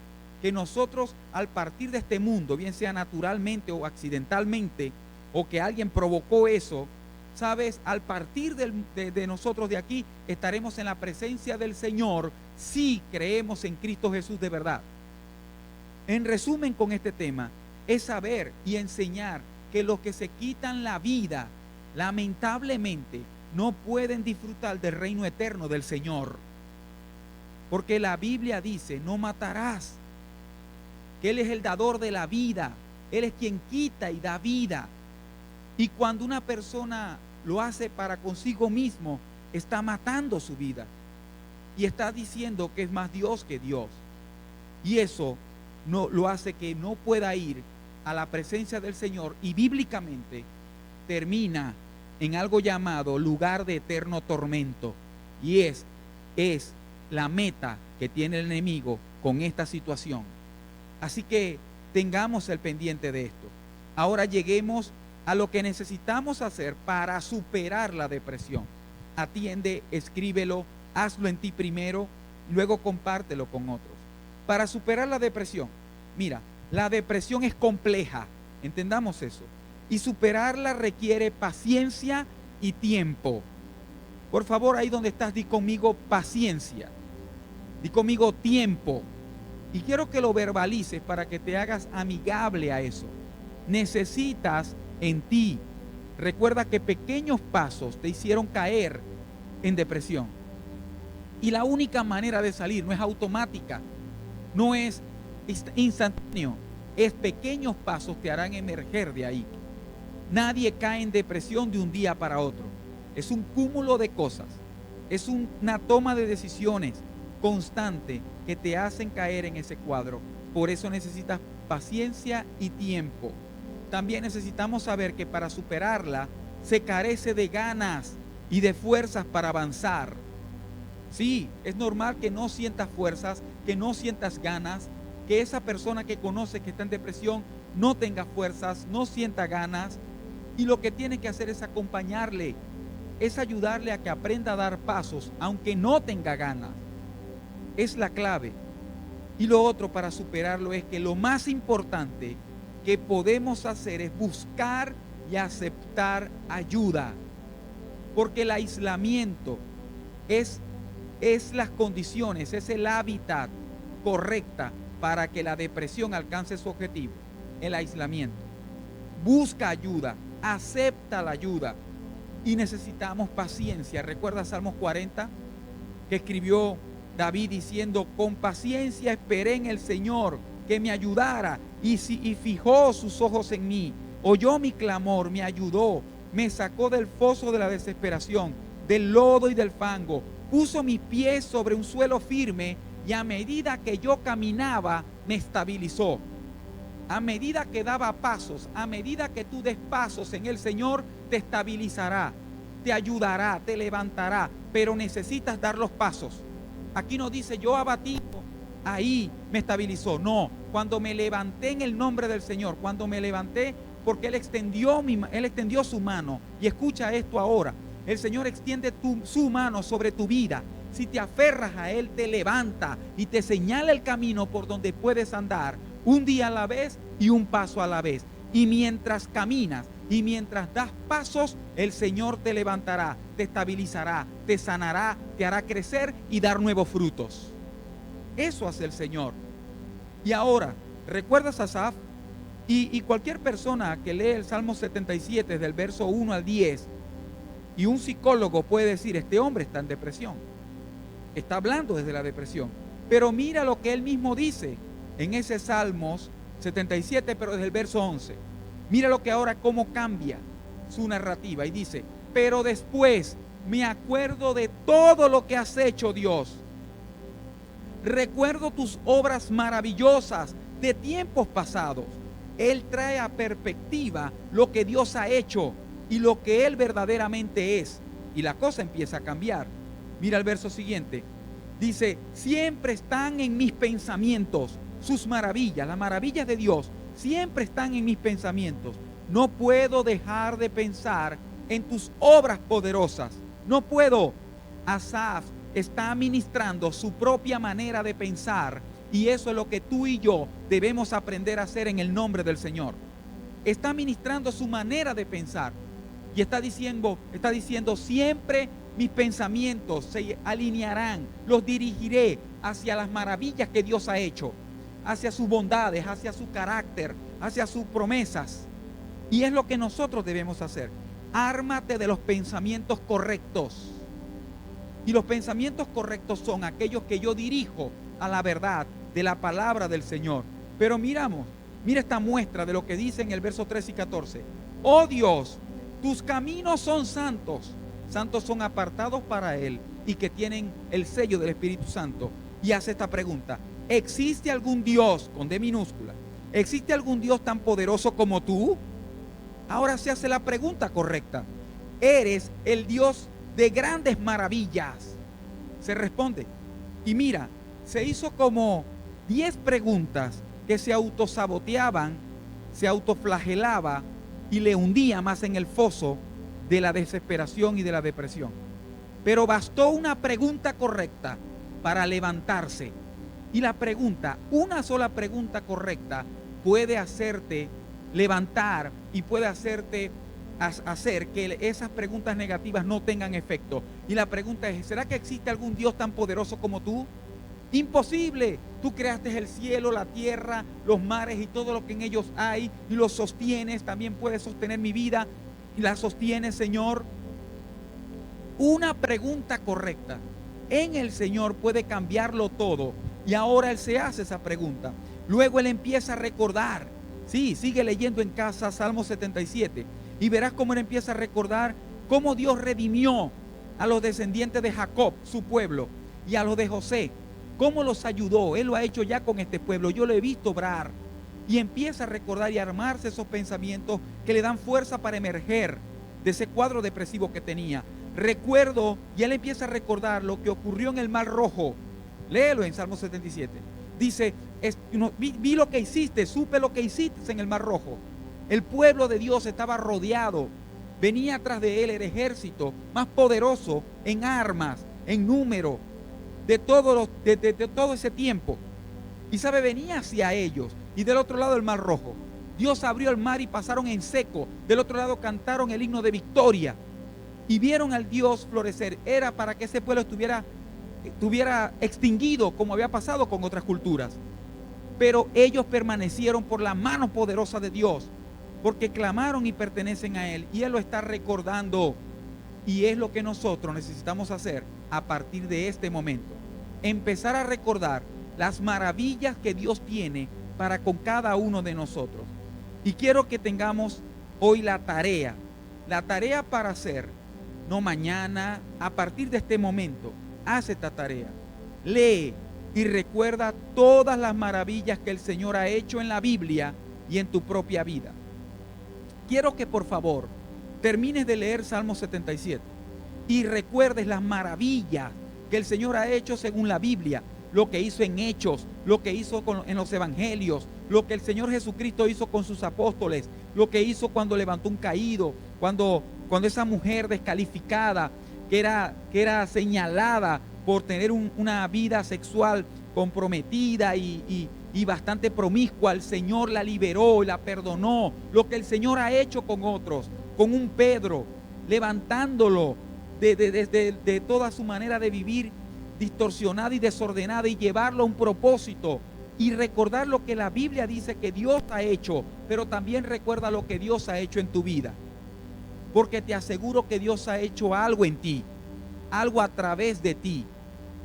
A: que nosotros al partir de este mundo, bien sea naturalmente o accidentalmente, o que alguien provocó eso, sabes, al partir de nosotros de aquí, estaremos en la presencia del Señor si creemos en Cristo Jesús de verdad. En resumen, con este tema, es saber y enseñar que los que se quitan la vida, lamentablemente, no pueden disfrutar del reino eterno del Señor. Porque la Biblia dice, no matarás, que Él es el dador de la vida, Él es quien quita y da vida. Y cuando una persona lo hace para consigo mismo, está matando su vida y está diciendo que es más Dios que Dios. Y eso no lo hace que no pueda ir a la presencia del Señor, y bíblicamente termina en algo llamado lugar de eterno tormento. Y es la meta que tiene el enemigo con esta situación. Así que tengamos el pendiente de esto. Ahora lleguemos a lo que necesitamos hacer para superar la depresión. Atiende, escríbelo, hazlo en ti primero, luego compártelo con otros. Para superar la depresión, mira, la depresión es compleja, entendamos eso, y superarla requiere paciencia y tiempo. Por favor, ahí donde estás, di conmigo paciencia, di conmigo tiempo, y quiero que lo verbalices para que te hagas amigable a eso. necesitas en ti. Recuerda que pequeños pasos te hicieron caer en depresión. Y la única manera de salir no es automática, no es instantáneo, es pequeños pasos te harán emerger de ahí. Nadie cae en depresión de un día para otro. Es un cúmulo de cosas, es una toma de decisiones constante que te hacen caer en ese cuadro. Por eso necesitas paciencia y tiempo. También necesitamos saber que para superarla se carece de ganas y de fuerzas para avanzar. Sí, es normal que no sientas fuerzas, que no sientas ganas, que esa persona que conoce que está en depresión no tenga fuerzas, no sienta ganas. Y lo que tienes que hacer es acompañarle, es ayudarle a que aprenda a dar pasos, aunque no tenga ganas. Es la clave. Y lo otro para superarlo es que lo más importante que podemos hacer es buscar y aceptar ayuda. Porque el aislamiento es las condiciones, es el hábitat correcta para que la depresión alcance su objetivo. El aislamiento. Busca ayuda, acepta la ayuda. Y necesitamos paciencia. ¿Recuerda Salmos 40? Que escribió David diciendo: con paciencia esperé en el Señor que me ayudara y fijó sus ojos en mí. Oyó mi clamor, me ayudó, me sacó del foso de la desesperación, del lodo y del fango. Puso mis pies sobre un suelo firme y a medida que yo caminaba me estabilizó. A medida que daba pasos, a medida que tú des pasos en el Señor, te estabilizará, te ayudará, te levantará, pero necesitas dar los pasos. Aquí no dice yo abatido, ahí me estabilizó. No, cuando me levanté en el nombre del Señor, cuando me levanté porque Él extendió su mano. Y escucha esto ahora, el Señor extiende su mano sobre tu vida. Si te aferras a Él, te levanta y te señala el camino por donde puedes andar, un día a la vez y un paso a la vez. Y mientras caminas y mientras das pasos, el Señor te levantará, te estabilizará, te sanará, te hará crecer y dar nuevos frutos. Eso hace el Señor. Y ahora, ¿recuerdas a Asaf? Y cualquier persona que lee el Salmo 77 del verso 1 al 10, y un psicólogo puede decir: este hombre está en depresión, está hablando desde la depresión. Pero mira lo que él mismo dice en ese Salmos 77, pero desde el verso 11. Mira lo que ahora, cómo cambia su narrativa. Y dice: pero después me acuerdo de todo lo que has hecho, Dios. Recuerdo tus obras maravillosas de tiempos pasados. Él trae a perspectiva lo que Dios ha hecho y lo que Él verdaderamente es. Y la cosa empieza a cambiar. Mira el verso siguiente. Dice: siempre están en mis pensamientos sus maravillas, las maravillas de Dios, siempre están en mis pensamientos. No puedo dejar de pensar en tus obras poderosas. No puedo. Asaf está administrando su propia manera de pensar, y eso es lo que tú y yo debemos aprender a hacer en el nombre del Señor. Está administrando su manera de pensar y está diciendo siempre mis pensamientos se alinearán, los dirigiré hacia las maravillas que Dios ha hecho, hacia sus bondades, hacia su carácter, hacia sus promesas. Y es lo que nosotros debemos hacer. Ármate de los pensamientos correctos. Y los pensamientos correctos son aquellos que yo dirijo a la verdad de la palabra del Señor. Pero mira esta muestra de lo que dice en el verso 13 y 14. Oh Dios, tus caminos son santos. Santos son apartados para Él y que tienen el sello del Espíritu Santo. Y hace esta pregunta: ¿existe algún Dios, con D minúscula, existe algún Dios tan poderoso como tú? Ahora se hace la pregunta correcta. Eres el Dios de grandes maravillas. Se responde. Y mira, se hizo como 10 preguntas que se autosaboteaban, se autoflagelaba y le hundía más en el foso de la desesperación y de la depresión. Pero bastó una pregunta correcta para levantarse. Y la pregunta, una sola pregunta correcta, puede hacerte levantar y puede hacerte hacer que esas preguntas negativas no tengan efecto. Y la pregunta es: ¿será que existe algún Dios tan poderoso como tú? Imposible. Tú creaste el cielo, la tierra, los mares y todo lo que en ellos hay y los sostienes. También puedes sostener mi vida y la sostienes, Señor. Una pregunta correcta en el Señor puede cambiarlo todo. Y ahora Él se hace esa pregunta. Luego Él empieza a recordar. Sí, sigue leyendo en casa Salmo 77 y verás cómo Él empieza a recordar cómo Dios redimió a los descendientes de Jacob, su pueblo, y a los de José. Cómo los ayudó. Él lo ha hecho ya con este pueblo. Yo lo he visto obrar. Y empieza a recordar y a armarse esos pensamientos que le dan fuerza para emerger de ese cuadro depresivo que tenía. Recuerdo, y él empieza a recordar lo que ocurrió en el Mar Rojo. Léelo en Salmo 77. Dice, vi lo que hiciste, supe lo que hiciste en el Mar Rojo. El pueblo de Dios estaba rodeado. Venía atrás de él el ejército más poderoso en armas, en número, de todo ese tiempo. Y sabe, venía hacia ellos. Y del otro lado el Mar Rojo. Dios abrió el mar y pasaron en seco. Del otro lado cantaron el himno de victoria. Y vieron al Dios florecer. Era para que ese pueblo estuviera extinguido, como había pasado con otras culturas. Pero ellos permanecieron por la mano poderosa de Dios, porque clamaron y pertenecen a Él. Y Él lo está recordando. Y es lo que nosotros necesitamos hacer a partir de este momento. Empezar a recordar las maravillas que Dios tiene para con cada uno de nosotros. Y quiero que tengamos hoy la tarea para hacer, no mañana, a partir de este momento. Haz esta tarea, lee y recuerda todas las maravillas que el Señor ha hecho en la Biblia y en tu propia vida. Quiero que por favor termines de leer Salmo 77 y recuerdes las maravillas que el Señor ha hecho según la Biblia, lo que hizo en Hechos, lo que hizo en los Evangelios, lo que el Señor Jesucristo hizo con sus apóstoles, lo que hizo cuando levantó un caído, cuando esa mujer descalificada que era señalada por tener una vida sexual comprometida y bastante promiscua, el Señor la liberó y la perdonó. Lo que el Señor ha hecho con otros, con un Pedro, levantándolo de toda su manera de vivir distorsionada y desordenada y llevarlo a un propósito. Y recordar lo que la Biblia dice que Dios ha hecho, pero también recuerda lo que Dios ha hecho en tu vida. Porque te aseguro que Dios ha hecho algo en ti, algo a través de ti.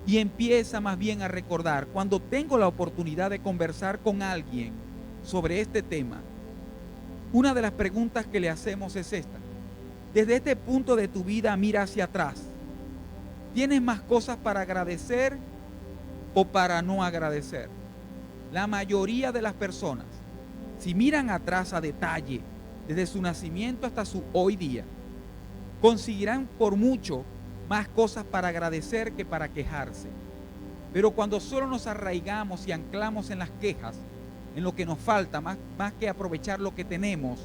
A: Y empieza más bien a recordar, cuando tengo la oportunidad de conversar con alguien sobre este tema, una de las preguntas que le hacemos es esta. Desde este punto de tu vida, mira hacia atrás. ¿Tienes más cosas para agradecer o para no agradecer? La mayoría de las personas, si miran atrás a detalle, desde su nacimiento hasta su hoy día, conseguirán por mucho más cosas para agradecer que para quejarse. Pero cuando solo nos arraigamos y anclamos en las quejas, en lo que nos falta, más que aprovechar lo que tenemos,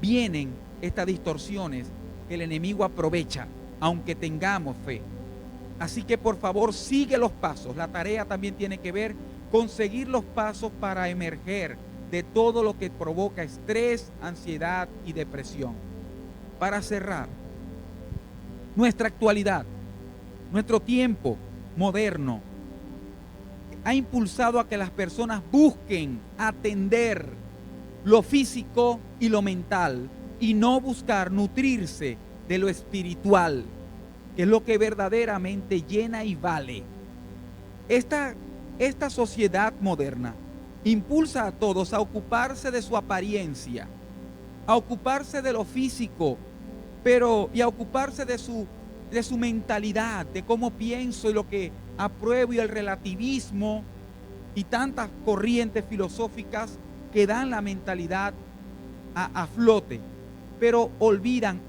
A: vienen estas distorsiones que el enemigo aprovecha, aunque tengamos fe. Así que por favor sigue los pasos. La tarea también tiene que ver con seguir los pasos para emerger de todo lo que provoca estrés, ansiedad y depresión. Para cerrar, nuestra actualidad, nuestro tiempo moderno, ha impulsado a que las personas busquen atender lo físico y lo mental y no buscar nutrirse de lo espiritual, que es lo que verdaderamente llena y vale. Esta sociedad moderna impulsa a todos a ocuparse de su apariencia, a ocuparse de lo físico, y a ocuparse de su mentalidad, de cómo pienso y lo que apruebo, y el relativismo y tantas corrientes filosóficas que dan la mentalidad a flote, pero obvian,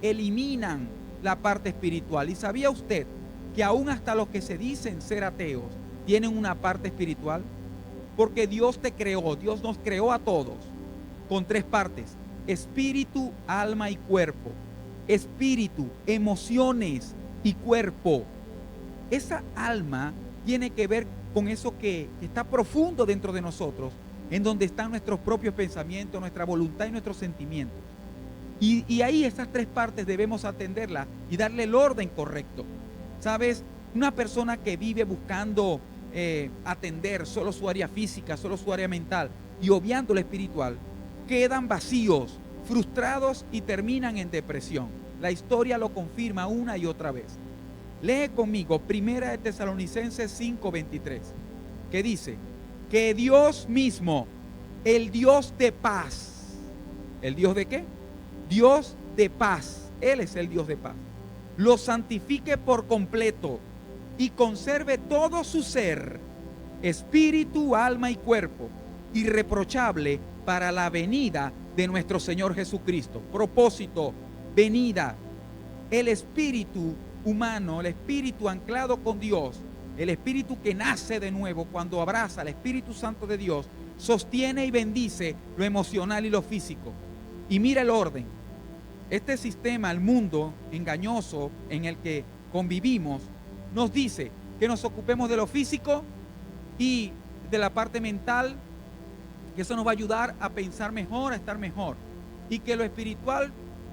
A: eliminan la parte espiritual. ¿Y sabía usted que aún hasta los que se dicen ser ateos tienen una parte espiritual? Porque Dios te creó, Dios nos creó a todos con tres partes: espíritu, alma y cuerpo. Espíritu, emociones y cuerpo. Esa alma tiene que ver con eso que está profundo dentro de nosotros, en donde están nuestros propios pensamientos, nuestra voluntad y nuestros sentimientos. Y ahí esas tres partes debemos atenderlas y darle el orden correcto. ¿Sabes? Una persona que vive buscando atender solo su área física, solo su área mental y obviando lo espiritual, quedan vacíos, frustrados y terminan en depresión. La historia lo confirma una y otra vez. Lee conmigo 1 Tesalonicenses 5:23, que dice que Dios mismo, el Dios de paz, ¿el Dios de qué? Dios de paz, Él es el Dios de paz, lo santifique por completo y conserve todo su ser, espíritu, alma y cuerpo, irreprochable para la venida de nuestro Señor Jesucristo. Propósito, venida. El espíritu humano, el espíritu anclado con Dios, el espíritu que nace de nuevo cuando abraza al Espíritu Santo de Dios, sostiene y bendice lo emocional y lo físico. Y mira el orden. Este sistema, el mundo engañoso en el que convivimos, nos dice que nos ocupemos de lo físico y de la parte mental, que eso nos va a ayudar a pensar mejor, a estar mejor, y que lo espiritual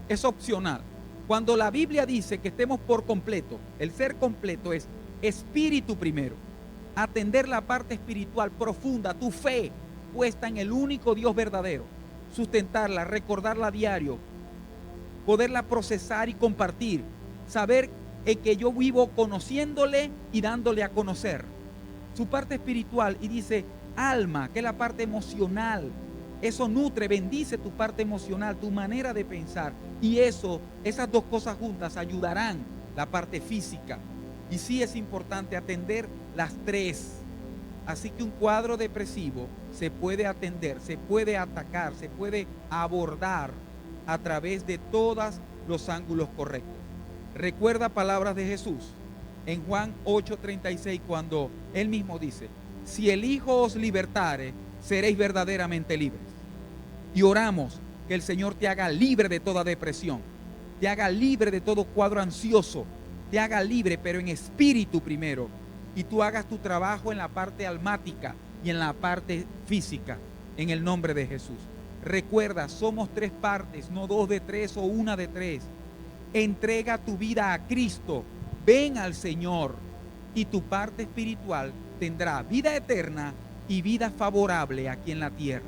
A: es opcional. Cuando la Biblia dice que estemos por completo, el ser completo es espíritu primero, atender la parte espiritual profunda, tu fe puesta en el único Dios verdadero, sustentarla, recordarla a diario, poderla procesar y compartir, saber que yo vivo conociéndole y dándole a conocer su parte espiritual. Y dice alma, que es la parte emocional. Eso nutre, bendice tu parte emocional, tu manera de pensar, y esas dos cosas juntas ayudarán la parte física. Y sí es importante atender las tres. Así que un cuadro depresivo se puede atender, se puede atacar, se puede abordar a través de todos los ángulos correctos. Recuerda palabras de Jesús en Juan 8:36, cuando Él mismo dice: si el Hijo os libertare, seréis verdaderamente libres. Y oramos que el Señor te haga libre de toda depresión, te haga libre de todo cuadro ansioso, te haga libre, pero en espíritu primero, y tú hagas tu trabajo en la parte almática y en la parte física, en el nombre de Jesús. Recuerda, somos tres partes, no dos de tres o una de tres. Entrega tu vida a Cristo, ven al Señor, y tu parte espiritual tendrá vida eterna y vida favorable aquí en la tierra.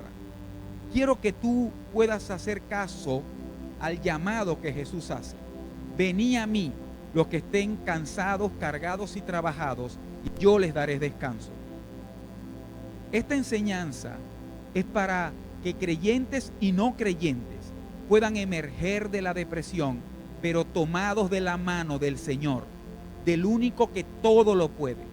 A: Quiero que tú puedas hacer caso al llamado que Jesús hace. Venid a mí los que estén cansados, cargados y trabajados, y yo les daré descanso. Esta enseñanza es para que creyentes y no creyentes puedan emerger de la depresión, pero tomados de la mano del Señor, del único que todo lo puede.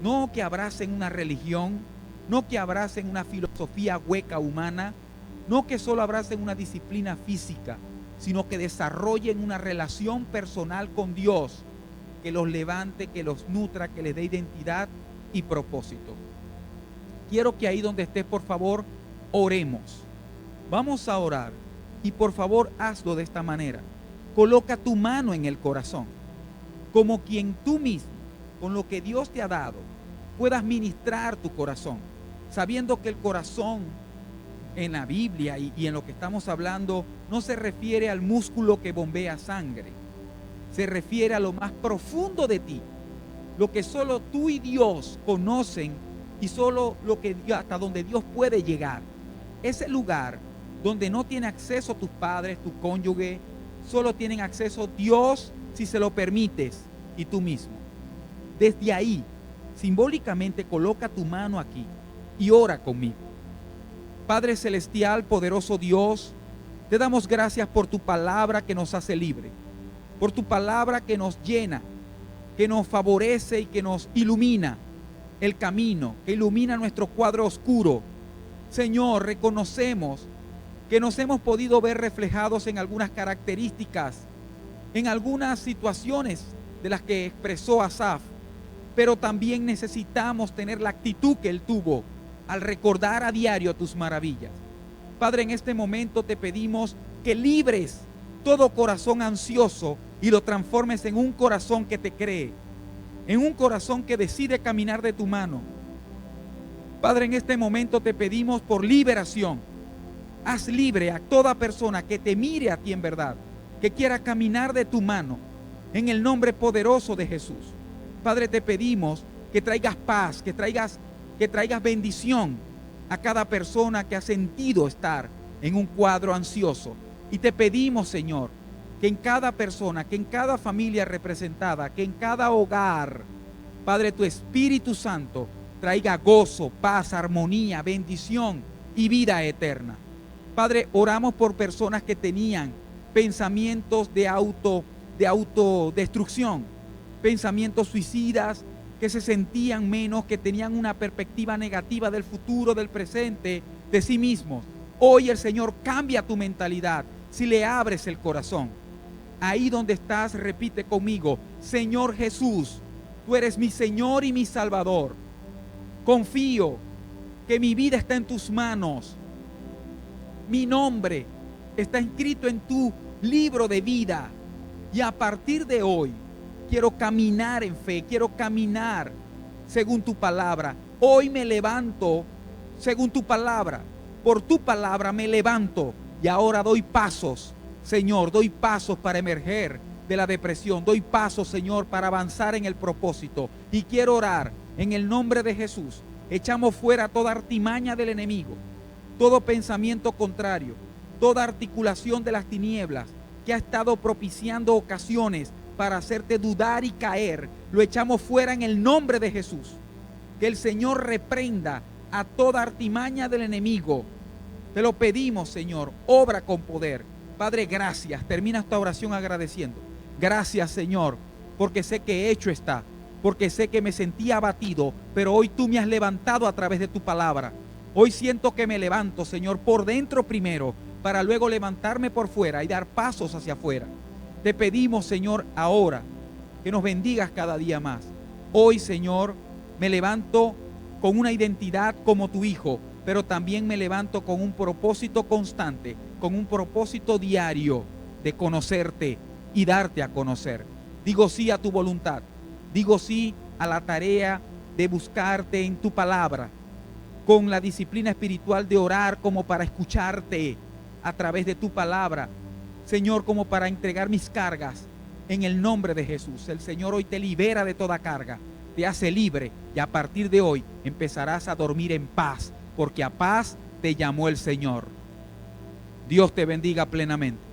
A: No que abracen una religión, no que abracen una filosofía hueca humana, no que solo abracen una disciplina física, sino que desarrollen una relación personal con Dios que los levante, que los nutra, que les dé identidad y propósito. Quiero que ahí donde estés, por favor, oremos. Vamos a orar, y por favor hazlo de esta manera. Coloca tu mano en el corazón, como quien tú mismo, con lo que Dios te ha dado, puedas ministrar tu corazón, sabiendo que el corazón en la Biblia y en lo que estamos hablando no se refiere al músculo que bombea sangre, se refiere a lo más profundo de ti, lo que solo tú y Dios conocen, y solo lo que hasta donde Dios puede llegar. Ese lugar donde no tiene acceso tus padres, tu cónyuge, solo tienen acceso Dios si se lo permites y tú mismo. Desde ahí, simbólicamente, coloca tu mano aquí y ora conmigo. Padre celestial, poderoso Dios, te damos gracias por tu palabra que nos hace libre, por tu palabra que nos llena, que nos favorece y que nos ilumina el camino, que ilumina nuestro cuadro oscuro. Señor, reconocemos que nos hemos podido ver reflejados en algunas características, en algunas situaciones de las que expresó Asaf, pero también necesitamos tener la actitud que él tuvo al recordar a diario tus maravillas. Padre, en este momento te pedimos que libres todo corazón ansioso y lo transformes en un corazón que te cree, en un corazón que decide caminar de tu mano. Padre, en este momento te pedimos por liberación. Haz libre a toda persona que te mire a ti en verdad, que quiera caminar de tu mano, en el nombre poderoso de Jesús. Padre, te pedimos que traigas paz, que traigas bendición a cada persona que ha sentido estar en un cuadro ansioso. Y te pedimos, Señor, que en cada persona, que en cada familia representada, que en cada hogar, Padre, tu Espíritu Santo traiga gozo, paz, armonía, bendición y vida eterna. Padre, oramos por personas que tenían pensamientos de autodestrucción, pensamientos suicidas, que se sentían menos, que tenían una perspectiva negativa del futuro, del presente, de sí mismos. Hoy el Señor cambia tu mentalidad si le abres el corazón. Ahí donde estás, repite conmigo: Señor Jesús, tú eres mi Señor y mi Salvador. Confío que mi vida está en tus manos. Mi nombre está escrito en tu libro de vida. Y a partir de hoy quiero caminar en fe, quiero caminar según tu palabra. Hoy me levanto según tu palabra. Por tu palabra me levanto y ahora doy pasos, Señor, doy pasos para emerger de la depresión. Doy pasos, Señor, para avanzar en el propósito. Y quiero orar en el nombre de Jesús. Echamos fuera toda artimaña del enemigo, todo pensamiento contrario, toda articulación de las tinieblas que ha estado propiciando ocasiones para hacerte dudar y caer. Lo echamos fuera en el nombre de Jesús. Que el Señor reprenda a toda artimaña del enemigo. Te lo pedimos, Señor, obra con poder. Padre, gracias. Termina esta oración agradeciendo. Gracias, Señor, porque sé que hecho está, porque sé que me sentía abatido, pero hoy tú me has levantado a través de tu palabra. Hoy siento que me levanto, Señor, por dentro primero, para luego levantarme por fuera y dar pasos hacia afuera. Te pedimos, Señor, ahora que nos bendigas cada día más. Hoy, Señor, me levanto con una identidad como tu hijo, pero también me levanto con un propósito constante, con un propósito diario de conocerte y darte a conocer. Digo sí a tu voluntad. Digo sí a la tarea de buscarte en tu palabra, con la disciplina espiritual de orar como para escucharte a través de tu palabra, Señor, como para entregar mis cargas en el nombre de Jesús. El Señor hoy te libera de toda carga, te hace libre y a partir de hoy empezarás a dormir en paz, porque a paz te llamó el Señor. Dios te bendiga plenamente.